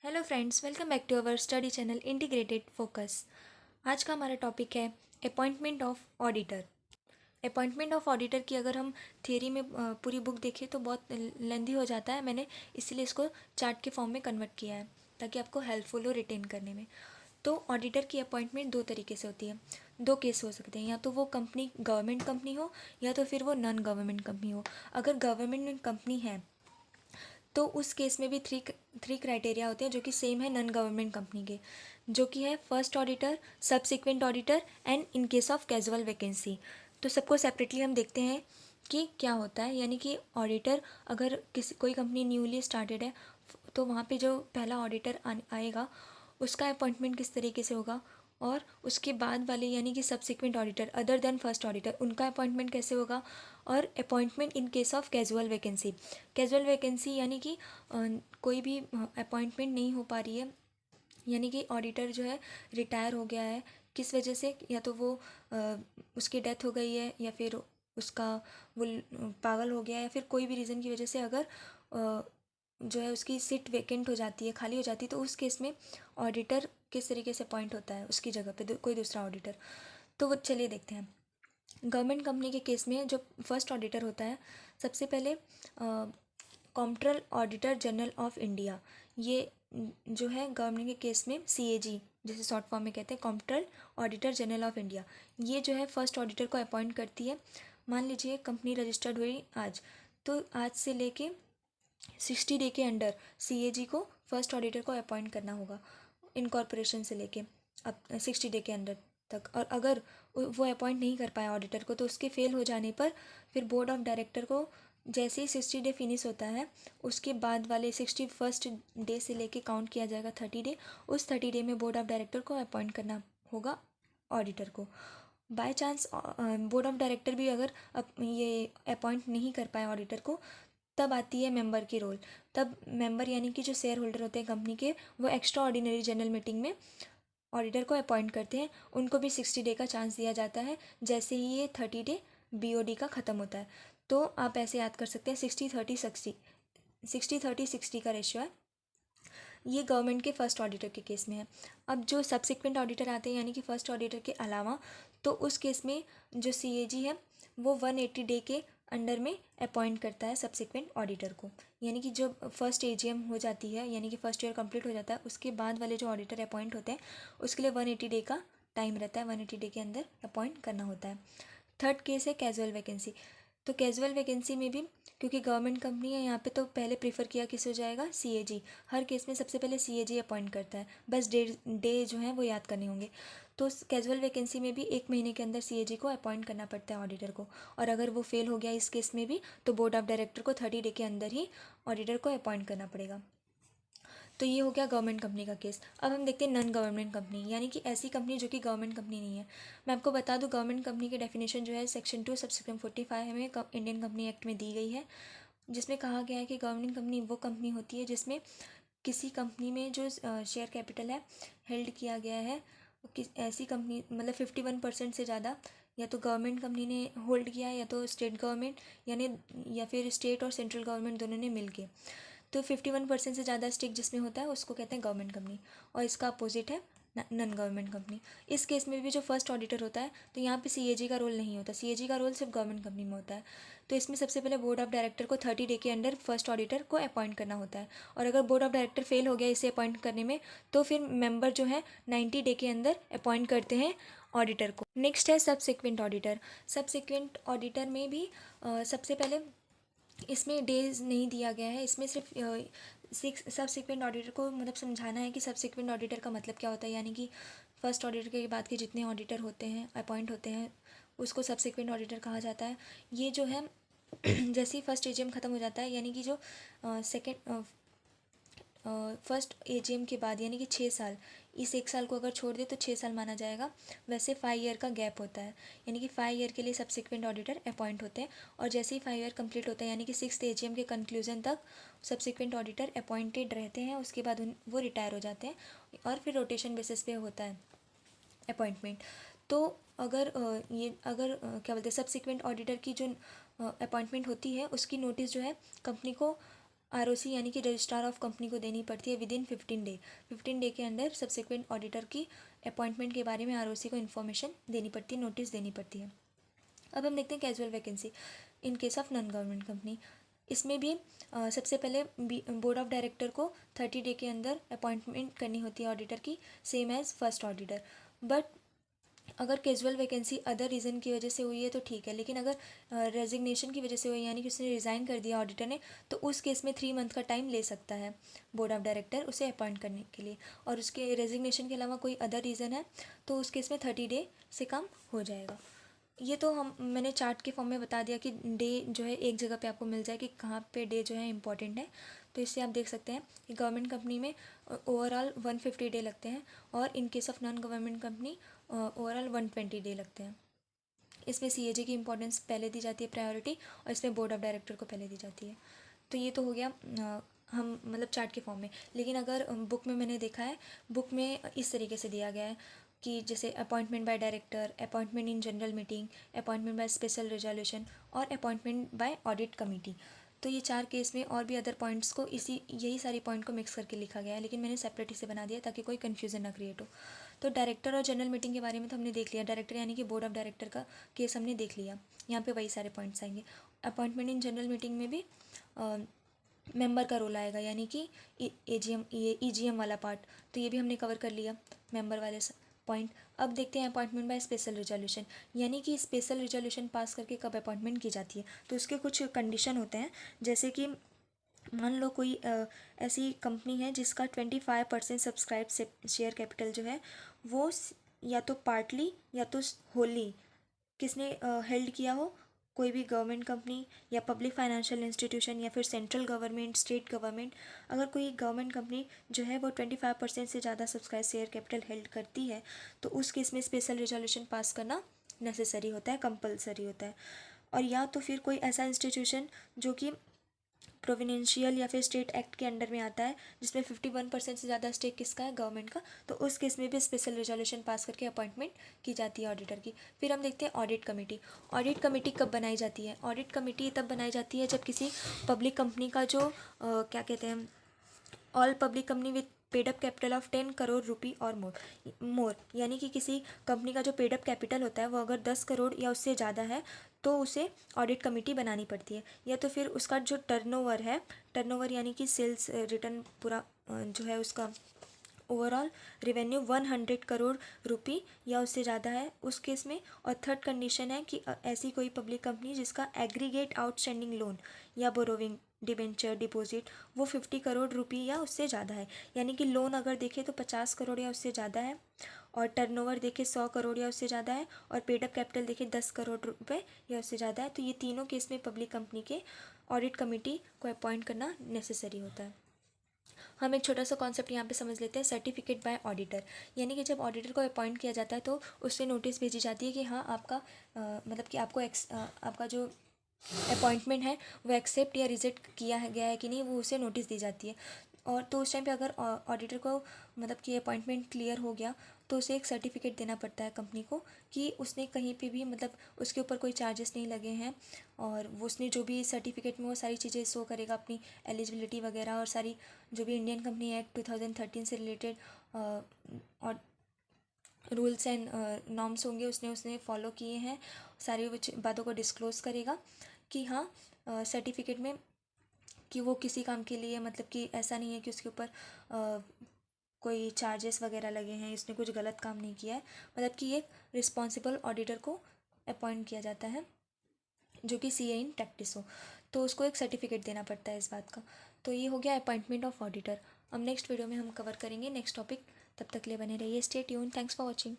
Hello friends, welcome back to our study channel integrated focus. आज का हमारा topic है appointment of auditor. Appointment of auditor की अगर हम थियरी में पूरी बुक देखें तो बहुत लेंदी हो जाता है। मैंने इसीलिए इसको चार्ट के फॉर्म में कन्वर्ट किया है ताकि आपको हेल्पफुल हो रिटेन करने में। तो ऑडिटर की अपॉइंटमेंट दो तरीके से होती है। दो केस हो सकते हैं, या तो वो कंपनी गवर्नमेंट कंपनी हो या तो फिर वो नॉन गवर्नमेंट कंपनी हो। अगर गवर्नमेंट कंपनी है तो उस केस में भी थ्री क्राइटेरिया होते हैं जो कि सेम है नॉन गवर्नमेंट कंपनी के, जो कि है first auditor, subsequent auditor and in case of casual vacancy. तो सबको सेपरेटली हम देखते हैं कि क्या होता है। यानी कि ऑडिटर, अगर कोई कंपनी न्यूली स्टार्टेड है तो वहाँ पे जो पहला ऑडिटर आएगा उसका अपॉइंटमेंट किस तरीके से होगा, और उसके बाद वाले यानी कि subsequent auditor other than first auditor उनका अपॉइंटमेंट कैसे होगा, और appointment in case of casual vacancy. Casual vacancy यानी कि कोई भी अपॉइंटमेंट नहीं हो पा रही है, यानी कि ऑडिटर जो है रिटायर हो गया है किस वजह से, या तो वो उसकी डेथ हो गई है या फिर उसका वो पागल हो गया है, या फिर कोई भी रीज़न की वजह से अगर जो है उसकी सीट वेकेंट हो जाती है, खाली हो जाती है, तो उस केस में ऑडिटर किस तरीके से अपॉइंट होता है उसकी जगह पे कोई दूसरा ऑडिटर। तो वो चलिए देखते हैं। गवर्नमेंट कंपनी के केस में जो फर्स्ट ऑडिटर होता है, सबसे पहले कॉम्प्ट्रोल ऑडिटर जनरल ऑफ इंडिया, ये जो है गवर्नमेंट के केस में सीएजी जैसे शॉर्ट फॉर्म में कहते हैं, कॉम्प्ट्रोल ऑडिटर जनरल ऑफ इंडिया, ये जो है फर्स्ट ऑडिटर को अपॉइंट करती है। मान लीजिए कंपनी रजिस्टर्ड हुई आज, तो आज से लेके 60 डे के अंडर सीएजी को फर्स्ट ऑडिटर को अपॉइंट करना होगा, इनकॉर्पोरेशन से लेके अब 60 डे के अंदर तक। और अगर वो अपॉइंट नहीं कर पाया ऑडिटर को, तो उसके फेल हो जाने पर फिर बोर्ड ऑफ डायरेक्टर को जैसे ही 60 डे फिनिश होता है उसके बाद वाले 61st डे से लेके काउंट किया जाएगा 30 डे। उस 30 डे में बोर्ड ऑफ डायरेक्टर को अपॉइंट करना होगा ऑडिटर को। By chance board of director भी अगर ये अपॉइंट नहीं कर पाए ऑडिटर को, तब आती है मेंबर की रोल। तब मेंबर यानी कि जो शेयर होल्डर होते हैं कंपनी के, वो एक्स्ट्रा ऑर्डिनरी जनरल मीटिंग में ऑडिटर को अपॉइंट करते हैं। उनको भी 60 डे का चांस दिया जाता है जैसे ही ये 30 डे बीओडी का ख़त्म होता है। तो आप ऐसे याद कर सकते हैं 60-30-60, 60-30-60 का रेशियो है। ये गवर्नमेंट के फर्स्ट ऑडिटर के केस में है। अब जो सब्सिक्वेंट ऑडिटर आते हैं यानी कि फर्स्ट ऑडिटर के अलावा, तो उस केस में जो सीएजी है वो 180 डे के अंडर में अपॉइंट करता है सब्सिक्वेंट ऑडिटर को। यानी कि जब फर्स्ट एजीएम हो जाती है, यानी कि फर्स्ट ईयर कंप्लीट हो जाता है, उसके बाद वाले जो ऑडिटर अपॉइंट होते हैं उसके लिए 180 डे का टाइम रहता है, 180 डे के अंदर अपॉइंट करना होता है। थर्ड केस है कैजुअल वैकेंसी। तो कैजुअल वैकेंसी में भी, क्योंकि गवर्नमेंट कंपनी है यहाँ पे, तो पहले प्रीफर किया किस हो जाएगा, सीएजी। हर केस में सबसे पहले सीएजी अपॉइंट करता है, बस डे जो है वो याद करने होंगे। तो कैजुअल वैकेंसी में भी 1 महीने के अंदर सीएजी को अपॉइंट करना पड़ता है ऑडिटर को, और अगर वो फेल हो गया इस केस में भी, तो बोर्ड ऑफ डायरेक्टर को 30 डे के अंदर ही ऑडिटर को अपॉइंट करना पड़ेगा। तो ये हो गया गवर्नमेंट कंपनी का केस। अब हम देखते हैं नॉन गवर्नमेंट कंपनी, यानी कि ऐसी कंपनी जो कि गवर्नमेंट कंपनी नहीं है। मैं आपको बता दूं, गवर्नमेंट कंपनी की डेफिनेशन जो है सेक्शन 2 सबसेक्शन 45 में इंडियन कंपनी एक्ट में दी गई है, जिसमें कहा गया है कि गवर्नमेंट कंपनी वो कंपनी होती है जिसमें किसी कंपनी में जो शेयर कैपिटल है हेल्ड किया गया है, ऐसी कंपनी मतलब 51% से ज़्यादा, या तो गवर्नमेंट कंपनी ने होल्ड किया है या तो स्टेट गवर्नमेंट, यानी या फिर स्टेट और सेंट्रल गवर्नमेंट दोनों ने मिल के। तो 51% से ज़्यादा स्टेक जिसमें होता है उसको कहते हैं गवर्नमेंट कंपनी, और इसका अपोजिट है नॉन गवर्नमेंट कंपनी। इस केस में भी जो फर्स्ट ऑडिटर होता है, तो यहाँ पे सीएजी का रोल नहीं होता, सीएजी का रोल सिर्फ गवर्नमेंट कंपनी में होता है। तो इसमें सबसे पहले बोर्ड ऑफ डायरेक्टर को 30 डे के अंदर फर्स्ट ऑडिटर को अपॉइंट करना होता है, और अगर बोर्ड ऑफ डायरेक्टर फेल हो गया इसे अपॉइंट करने में, तो फिर मेंबर जो है 90 डे के अंदर अपॉइंट करते हैं ऑडिटर को। नेक्स्ट है सबसिक्वेंट ऑडिटर। सबसिक्वेंट ऑडिटर में भी सबसे पहले इसमें डेज नहीं दिया गया है, इसमें सिर्फ सबसिक्वेंट ऑडिटर को मतलब समझाना है कि सबसिक्वेंट ऑडिटर का मतलब क्या होता है। यानी कि फर्स्ट ऑडिटर के बाद के जितने ऑडिटर होते हैं अपॉइंट होते हैं उसको सबसिक्वेंट ऑडिटर कहा जाता है। ये जो है जैसे ही फर्स्ट एजीएम ख़त्म हो जाता है, यानी कि जो सेकेंड फर्स्ट एजीएम के बाद, यानी कि 6 साल, इस 1 साल को अगर छोड़ दे तो 6 साल माना जाएगा। वैसे 5 ईयर का गैप होता है, यानी कि 5 ईयर के लिए सबसिक्वेंट ऑडिटर अपॉइंट होते हैं, और जैसे ही 5 ईयर कंप्लीट होता है यानी कि 6th एजीएम के कंक्लूजन तक सबसिक्वेंट ऑडिटर अपॉइंटेड रहते हैं। उसके बाद वो रिटायर हो जाते हैं और फिर रोटेशन बेसिस पे होता है अपॉइंटमेंट। तो अगर क्या बोलते हैं, सब्सिक्वेंट ऑडिटर की जो अपॉइंटमेंट होती है उसकी नोटिस जो है कंपनी को ROC यानी कि रजिस्ट्रार ऑफ कंपनी को देनी पड़ती है विदिन 15 डे के अंदर सब्सिक्वेंट ऑडिटर की अपॉइंटमेंट के बारे में ROC को इन्फॉर्मेशन देनी पड़ती है, नोटिस देनी पड़ती है। अब हम देखते हैं casual vacancy in case of non government company. इसमें भी सबसे पहले बोर्ड ऑफ डायरेक्टर को 30 डे के अंदर अपॉइंटमेंट करनी होती है ऑडिटर की, same as first auditor. But अगर कैजुअल वैकेंसी अदर रीज़न की वजह से हुई है तो ठीक है, लेकिन अगर रेजिग्नेशन की वजह से हुई यानी कि उसने रिज़ाइन कर दिया ऑडिटर ने, तो उस केस में 3 मंथ का टाइम ले सकता है बोर्ड ऑफ डायरेक्टर उसे अपॉइंट करने के लिए। और उसके रेजिग्नेशन के अलावा कोई अदर रीज़न है तो उस केस में 30 डे से कम हो जाएगा। ये तो मैंने चार्ट के फॉर्म में बता दिया कि डे जो है एक जगह पे आपको मिल जाए कि कहाँ पे डे जो है इम्पॉर्टेंट है। तो इससे आप देख सकते हैं कि गवर्नमेंट कंपनी में ओवरऑल 150 डे लगते हैं और in case of non government company overall 120 day लगते हैं। इसमें CAG की इंपॉर्टेंस पहले दी जाती है प्रायोरिटी, और इसमें बोर्ड ऑफ डायरेक्टर को पहले दी जाती है। तो ये तो हो गया हम मतलब चार्ट के फॉर्म में। लेकिन अगर बुक में मैंने देखा है, बुक में इस तरीके से दिया गया है कि जैसे appointment by director, appointment in general meeting, appointment by special resolution और अपॉइंटमेंट बाय ऑडिट कमेटी। तो ये 4 केस में और भी अदर पॉइंट्स को यही सारी पॉइंट को मिक्स करके लिखा गया है, लेकिन मैंने सेपरेट इसे बना दिया ताकि कोई कन्फ्यूज़न ना क्रिएट हो। तो डायरेक्टर और जनरल मीटिंग के बारे में तो हमने देख लिया, डायरेक्टर यानी कि बोर्ड ऑफ डायरेक्टर का केस हमने देख लिया। यहाँ पे वही सारे पॉइंट्स आएंगे। अपॉइंटमेंट इन जनरल मीटिंग में भी मेंबर का रोल आएगा, यानी कि AGM EGM वाला पार्ट, तो ये भी हमने कवर कर लिया मेंबर वाले पॉइंट। अब देखते हैं अपॉइंटमेंट बाय स्पेशल रिजोल्यूशन, यानी कि स्पेशल रिजोल्यूशन पास करके कब अपॉइंटमेंट की जाती है। तो उसके कुछ कंडीशन होते हैं, जैसे कि मान लो कोई ऐसी कंपनी है जिसका 25% सब्सक्राइब शेयर कैपिटल जो है वो या तो पार्टली या तो होली किसने हेल्ड किया हो, कोई भी गवर्नमेंट कंपनी या पब्लिक फाइनेंशियल इंस्टीट्यूशन या फिर सेंट्रल गवर्नमेंट, स्टेट गवर्नमेंट। अगर कोई गवर्नमेंट कंपनी जो है वो 25% से ज़्यादा सब्सक्राइब शेयर कैपिटल हेल्ड करती है तो उस केस में स्पेशल रिजोल्यूशन पास करना नेसेसरी होता है, कंपलसरी होता है। और या तो फिर कोई ऐसा इंस्टीट्यूशन जो कि प्रोविडेंशियल या फिर स्टेट एक्ट के अंडर में आता है जिसमें 51% से ज़्यादा स्टेक किसका है, गवर्नमेंट का, तो उस केस में भी स्पेशल रिजोल्यूशन पास करके अपॉइंटमेंट की जाती है ऑडिटर की। फिर हम देखते हैं ऑडिट कमेटी। ऑडिट कमेटी कब बनाई जाती है? ऑडिट कमेटी तब बनाई जाती है जब किसी पब्लिक कंपनी का जो क्या कहते हैं, all public company with paid up capital of 10 crore rupee और मोर, यानी कि किसी कंपनी का जो पेडअप कैपिटल होता है वो अगर 10 करोड़ या उससे ज़्यादा है तो उसे ऑडिट कमेटी बनानी पड़ती है। या तो फिर उसका जो टर्नओवर है, टर्नओवर यानी कि सेल्स रिटर्न पूरा जो है उसका ओवरऑल रेवेन्यू 100 करोड़ रुपी या उससे ज़्यादा है उस केस में। और थर्ड कंडीशन है कि ऐसी कोई पब्लिक कंपनी जिसका एग्रीगेट आउटस्टैंडिंग लोन या बोरोविंग, डिबेंचर, डिपॉजिट वो 50 करोड़ रुपी या उससे ज़्यादा है, यानी कि लोन अगर देखें तो 50 करोड़ या उससे ज़्यादा है, और टर्नओवर देखें 100 करोड़ या उससे ज़्यादा है, और पेडअप कैपिटल देखें 10 करोड़ रुपए या उससे ज़्यादा है। तो ये तीनों केस में पब्लिक कंपनी के ऑडिट कमेटी को अपॉइंट करना नेसेसरी होता है। हम एक छोटा सा कॉन्सेप्ट यहाँ पे समझ लेते हैं, सर्टिफिकेट बाय ऑडिटर। यानी कि जब ऑडिटर को अपॉइंट किया जाता है तो उससे नोटिस भेजी जाती है कि हाँ आपका मतलब कि आपको आपका जो अपॉइंटमेंट है वो एक्सेप्ट या रिजेक्ट किया गया है कि नहीं, वो उसे नोटिस दी जाती है। और तो उस टाइम पे अगर ऑडिटर को मतलब कि अपॉइंटमेंट क्लियर हो गया तो उसे एक सर्टिफिकेट देना पड़ता है कंपनी को कि उसने कहीं पे भी मतलब उसके ऊपर कोई चार्जेस नहीं लगे हैं, और वो उसने जो भी सर्टिफिकेट में वो सारी चीज़ें शो करेगा, अपनी एलिजिबिलिटी वगैरह और सारी जो भी इंडियन कंपनी एक्ट 2013 से रिलेटेड और रूल्स एंड नॉर्म्स होंगे उसने फॉलो किए हैं, सारी बातों को डिस्क्लोज़ करेगा कि हाँ सर्टिफिकेट में कि वो किसी काम के लिए मतलब कि ऐसा नहीं है कि उसके ऊपर कोई चार्जेस वगैरह लगे हैं, इसने कुछ गलत काम नहीं किया है, मतलब कि एक रिस्पॉन्सिबल ऑडिटर को अपॉइंट किया जाता है जो कि CA इन प्रैक्टिस हो, तो उसको एक सर्टिफिकेट देना पड़ता है इस बात का। तो ये हो गया अपॉइंटमेंट ऑफ ऑडिटर। अब नेक्स्ट वीडियो में हम कवर करेंगे नेक्स्ट टॉपिक, तब तक के लिए बने रहिए, stay tune, thanks for watching.